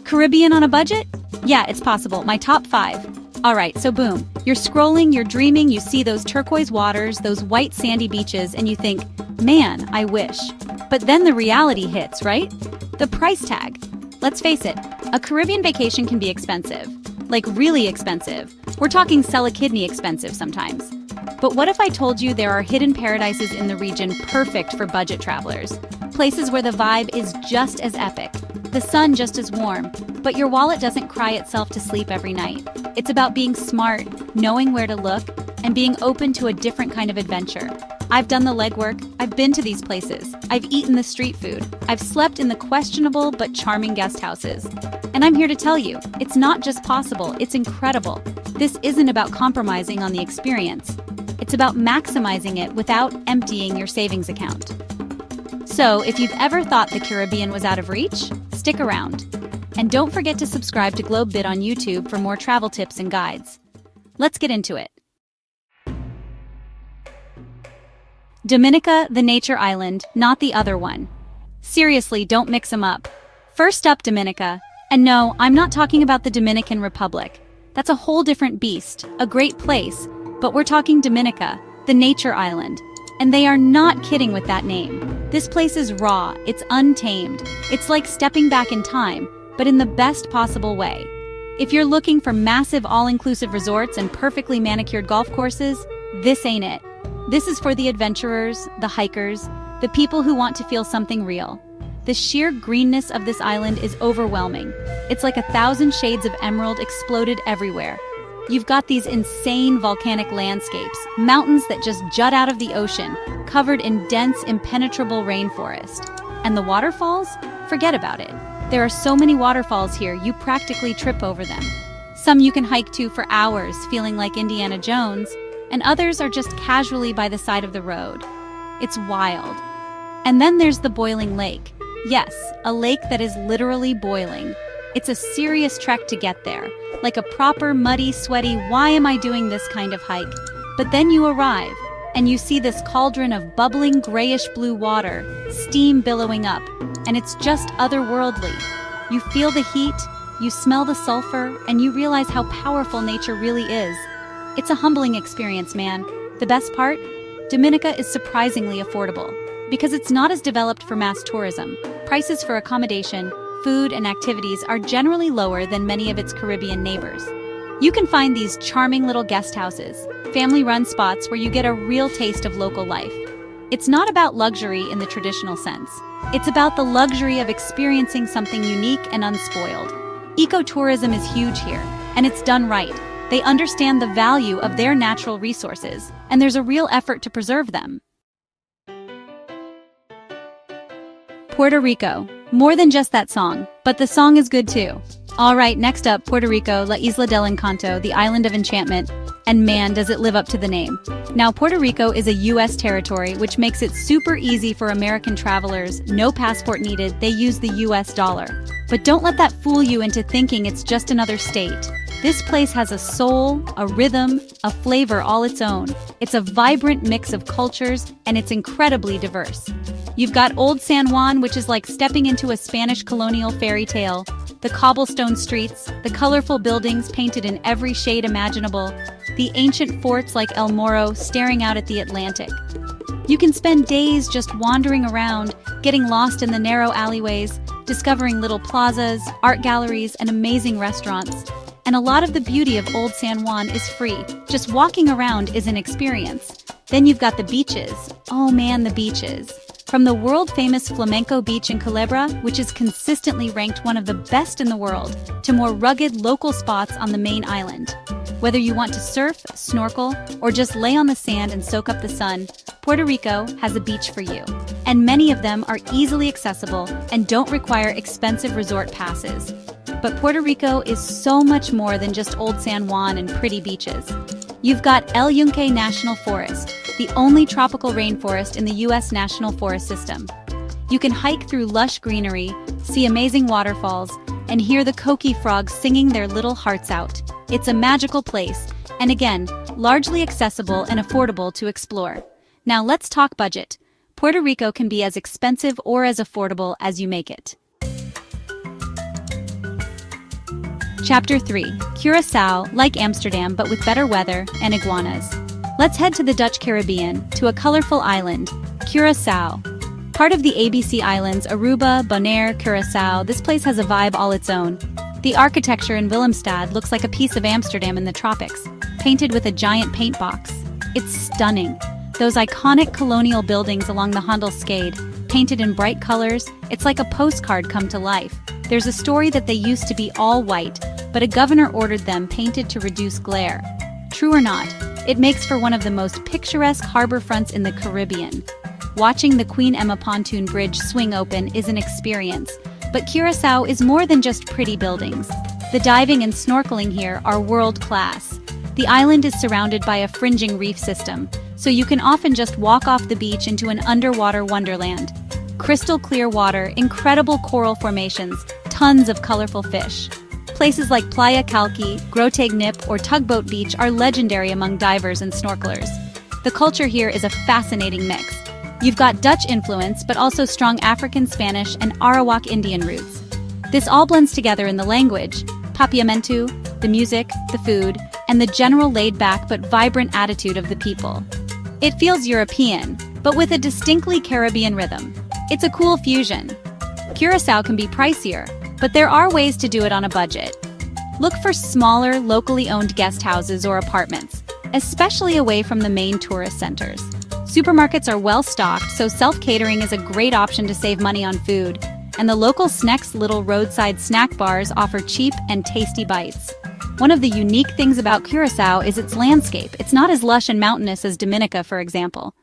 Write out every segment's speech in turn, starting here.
Caribbean on a budget? Yeah, it's possible. My top 5. Alright, so boom. You're scrolling, you're dreaming, you see those turquoise waters, those white sandy beaches, and you think, man, I wish. But then the reality hits, right? The price tag. Let's face it, a Caribbean vacation can be expensive. Like really expensive. We're talking sell a kidney expensive sometimes. But what if I told you there are hidden paradises in the region perfect for budget travelers? Places where the vibe is just as epic, the sun just as warm, but your wallet doesn't cry itself to sleep every night. It's about being smart, knowing where to look, and being open to a different kind of adventure. I've done the legwork, I've been to these places, I've eaten the street food, I've slept in the questionable but charming guest houses. And I'm here to tell you, it's not just possible, it's incredible. This isn't about compromising on the experience. It's about maximizing it without emptying your savings account. So, if you've ever thought the Caribbean was out of reach, stick around. And don't forget to subscribe to GlobeBit on YouTube for more travel tips and guides. Let's get into it. Dominica, the nature island, not the other one. Seriously, don't mix them up. First up, Dominica. And no, I'm not talking about the Dominican Republic. That's a whole different beast, a great place. But we're talking Dominica, the nature island. And they are not kidding with that name. This place is raw, it's untamed. It's like stepping back in time, but in the best possible way. If you're looking for massive all-inclusive resorts and perfectly manicured golf courses, this ain't it. This is for the adventurers, the hikers, the people who want to feel something real. The sheer greenness of this island is overwhelming. It's like 1,000 shades of emerald exploded everywhere. You've got these insane volcanic landscapes, mountains that just jut out of the ocean, covered in dense, impenetrable rainforest. And the waterfalls? Forget about it. There are so many waterfalls here, you practically trip over them. Some you can hike to for hours, feeling like Indiana Jones, and others are just casually by the side of the road. It's wild. And then there's the boiling lake. Yes, a lake that is literally boiling. It's a serious trek to get there, like a proper muddy, sweaty, why am I doing this kind of hike? But then you arrive, and you see this cauldron of bubbling grayish-blue water, steam billowing up, and it's just otherworldly. You feel the heat, you smell the sulfur, and you realize how powerful nature really is. It's a humbling experience, man. The best part? Dominica is surprisingly affordable, because it's not as developed for mass tourism. Prices for accommodation, food, and activities are generally lower than many of its Caribbean neighbors. You can find these charming little guest houses, family-run spots where you get a real taste of local life. It's not about luxury in the traditional sense. It's about the luxury of experiencing something unique and unspoiled. Ecotourism is huge here, and it's done right. They understand the value of their natural resources, and there's a real effort to preserve them. Puerto Rico. More than just that song, but the song is good too. Alright, next up, Puerto Rico, La Isla del Encanto, the island of enchantment. And man, does it live up to the name. Now, Puerto Rico is a US territory, which makes it super easy for American travelers. No passport needed, they use the US dollar. But don't let that fool you into thinking it's just another state. This place has a soul, a rhythm, a flavor all its own. It's a vibrant mix of cultures, and it's incredibly diverse. You've got Old San Juan, which is like stepping into a Spanish colonial fairy tale. The cobblestone streets, the colorful buildings painted in every shade imaginable, the ancient forts like El Morro staring out at the Atlantic. You can spend days just wandering around, getting lost in the narrow alleyways, discovering little plazas, art galleries, and amazing restaurants. And a lot of the beauty of Old San Juan is free. Just walking around is an experience. Then you've got the beaches. Oh man, the beaches. From the world-famous Flamenco Beach in Culebra, which is consistently ranked one of the best in the world, to more rugged local spots on the main island. Whether you want to surf, snorkel, or just lay on the sand and soak up the sun, Puerto Rico has a beach for you. And many of them are easily accessible and don't require expensive resort passes. But Puerto Rico is so much more than just Old San Juan and pretty beaches. You've got El Yunque National Forest, the only tropical rainforest in the U.S. National Forest System. You can hike through lush greenery, see amazing waterfalls, and hear the coqui frogs singing their little hearts out. It's a magical place, and again, largely accessible and affordable to explore. Now let's talk budget. Puerto Rico can be as expensive or as affordable as you make it. Chapter 3. Curacao, like Amsterdam but with better weather and iguanas. Let's head to the Dutch Caribbean, to a colorful island, Curacao. Part of the ABC Islands, Aruba, Bonaire, Curacao, this place has a vibe all its own. The architecture in Willemstad looks like a piece of Amsterdam in the tropics, painted with a giant paint box. It's stunning. Those iconic colonial buildings along the Handelskade, painted in bright colors, it's like a postcard come to life. There's a story that they used to be all white, but a governor ordered them painted to reduce glare. True or not, it makes for one of the most picturesque harbor fronts in the Caribbean. Watching the Queen Emma pontoon bridge swing open is an experience, but Curacao is more than just pretty buildings. The diving and snorkeling here are world-class. The island is surrounded by a fringing reef system, so you can often just walk off the beach into an underwater wonderland. Crystal clear water, incredible coral formations, tons of colorful fish. Places like Playa Calqui, Groteg Nip, or Tugboat Beach are legendary among divers and snorkelers. The culture here is a fascinating mix. You've got Dutch influence, but also strong African Spanish and Arawak Indian roots. This all blends together in the language, papiamentu, the music, the food, and the general laid-back but vibrant attitude of the people. It feels European, but with a distinctly Caribbean rhythm. It's a cool fusion. Curacao can be pricier, but there are ways to do it on a budget. Look for smaller, locally owned guest houses or apartments, especially away from the main tourist centers. Supermarkets are well stocked, so self-catering is a great option to save money on food, and the local Sneck's little roadside snack bars offer cheap and tasty bites. One of the unique things about Curacao is its landscape. It's not as lush and mountainous as Dominica, for example.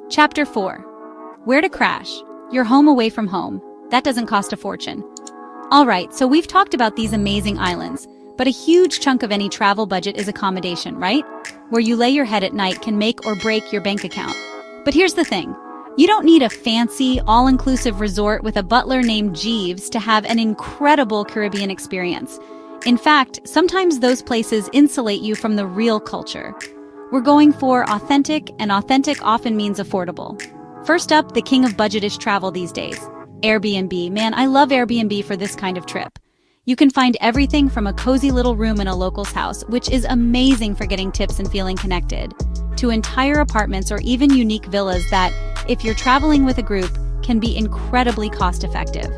Chapter 4. Where to crash. Your home away from home. That doesn't cost a fortune. Alright, so we've talked about these amazing islands, but a huge chunk of any travel budget is accommodation, right? Where you lay your head at night can make or break your bank account. But here's the thing. You don't need a fancy, all-inclusive resort with a butler named Jeeves to have an incredible Caribbean experience. In fact, sometimes those places insulate you from the real culture. We're going for authentic, and authentic often means affordable. First up, the king of budgetish travel these days. Airbnb. Man, I love Airbnb for this kind of trip. You can find everything from a cozy little room in a local's house, which is amazing for getting tips and feeling connected, to entire apartments or even unique villas that, if you're traveling with a group, can be incredibly cost-effective.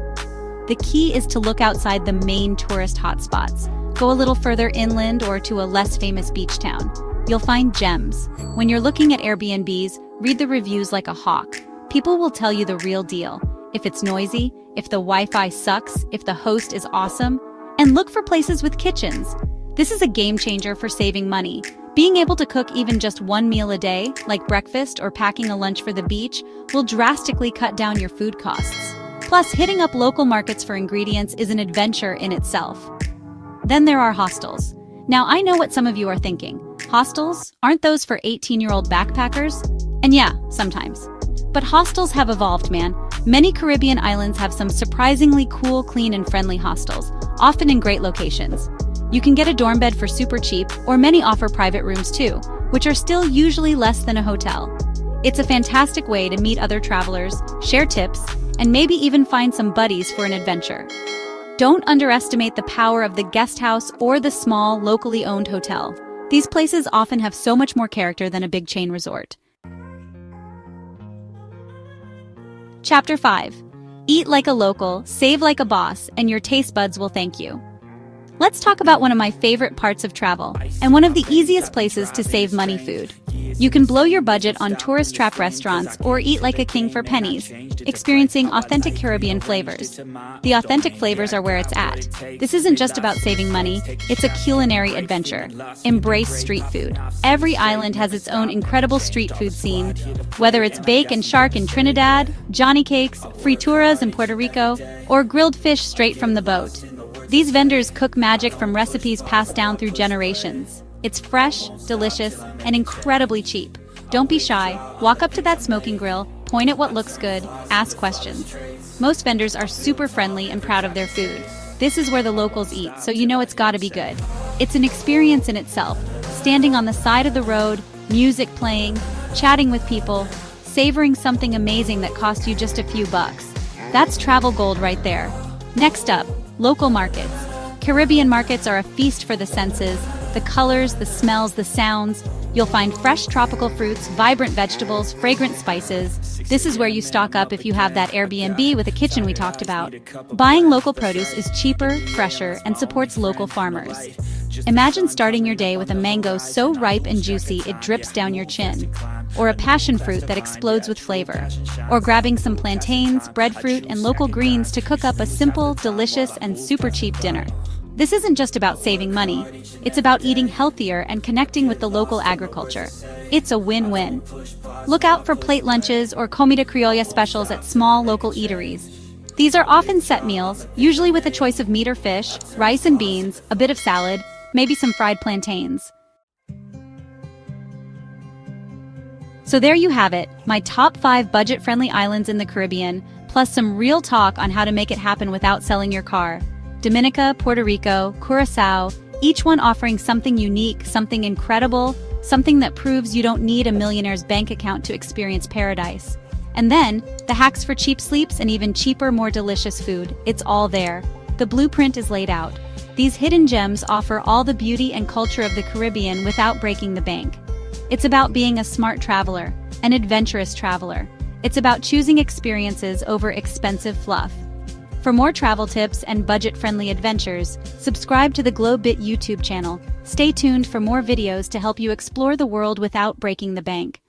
The key is to look outside the main tourist hotspots. Go a little further inland or to a less famous beach town. You'll find gems. When you're looking at Airbnbs, read the reviews like a hawk. People will tell you the real deal. If it's noisy, if the Wi-Fi sucks, if the host is awesome, and look for places with kitchens. This is a game changer for saving money. Being able to cook even just one meal a day, like breakfast or packing a lunch for the beach, will drastically cut down your food costs. Plus, hitting up local markets for ingredients is an adventure in itself. Then there are hostels. Now, I know what some of you are thinking. Hostels? Aren't those for 18-year-old backpackers? And yeah, sometimes. But hostels have evolved, man. Many Caribbean islands have some surprisingly cool, clean, and friendly hostels, often in great locations. You can get a dorm bed for super cheap, or many offer private rooms too, which are still usually less than a hotel. It's a fantastic way to meet other travelers, share tips, and maybe even find some buddies for an adventure. Don't underestimate the power of the guest house or the small, locally owned hotel. These places often have so much more character than a big chain resort. Chapter 5. Eat like a local, save like a boss, and your taste buds will thank you. Let's talk about one of my favorite parts of travel, and one of the easiest places to save money: food. You can blow your budget on tourist trap restaurants or eat like a king for pennies, experiencing authentic Caribbean flavors. The authentic flavors are where it's at. This isn't just about saving money, it's a culinary adventure. Embrace street food. Every island has its own incredible street food scene. Whether it's bake and shark in Trinidad, Johnny cakes, frituras in Puerto Rico, or grilled fish straight from the boat. These vendors cook magic from recipes passed down through generations. It's fresh, delicious, and incredibly cheap. Don't be shy. Walk up to that smoking grill, point at what looks good, ask questions. Most vendors are super friendly and proud of their food. This is where the locals eat, so you know it's gotta be good. It's an experience in itself. Standing on the side of the road, music playing, chatting with people, savoring something amazing that cost you just a few bucks. That's travel gold right there. Next up, local markets. Caribbean markets are a feast for the senses. The colors, the smells, the sounds. You'll find fresh tropical fruits, vibrant vegetables, fragrant spices. This is where you stock up if you have that Airbnb with a kitchen we talked about. Buying local produce is cheaper, fresher, and supports local farmers. Imagine starting your day with a mango so ripe and juicy it drips down your chin, or a passion fruit that explodes with flavor, or grabbing some plantains, breadfruit, and local greens to cook up a simple, delicious, and super cheap dinner. This isn't just about saving money, it's about eating healthier and connecting with the local agriculture. It's a win-win. Look out for plate lunches or comida criolla specials at small local eateries. These are often set meals, usually with a choice of meat or fish, rice and beans, a bit of salad, maybe some fried plantains. So there you have it, my top 5 budget-friendly islands in the Caribbean, plus some real talk on how to make it happen without selling your car. Dominica, Puerto Rico, Curacao, each one offering something unique, something incredible, something that proves you don't need a millionaire's bank account to experience paradise. And then, the hacks for cheap sleeps and even cheaper, more delicious food. It's all there. The blueprint is laid out. These hidden gems offer all the beauty and culture of the Caribbean without breaking the bank. It's about being a smart traveler, an adventurous traveler. It's about choosing experiences over expensive fluff. For more travel tips and budget-friendly adventures, subscribe to the GlobeBit YouTube channel. Stay tuned for more videos to help you explore the world without breaking the bank.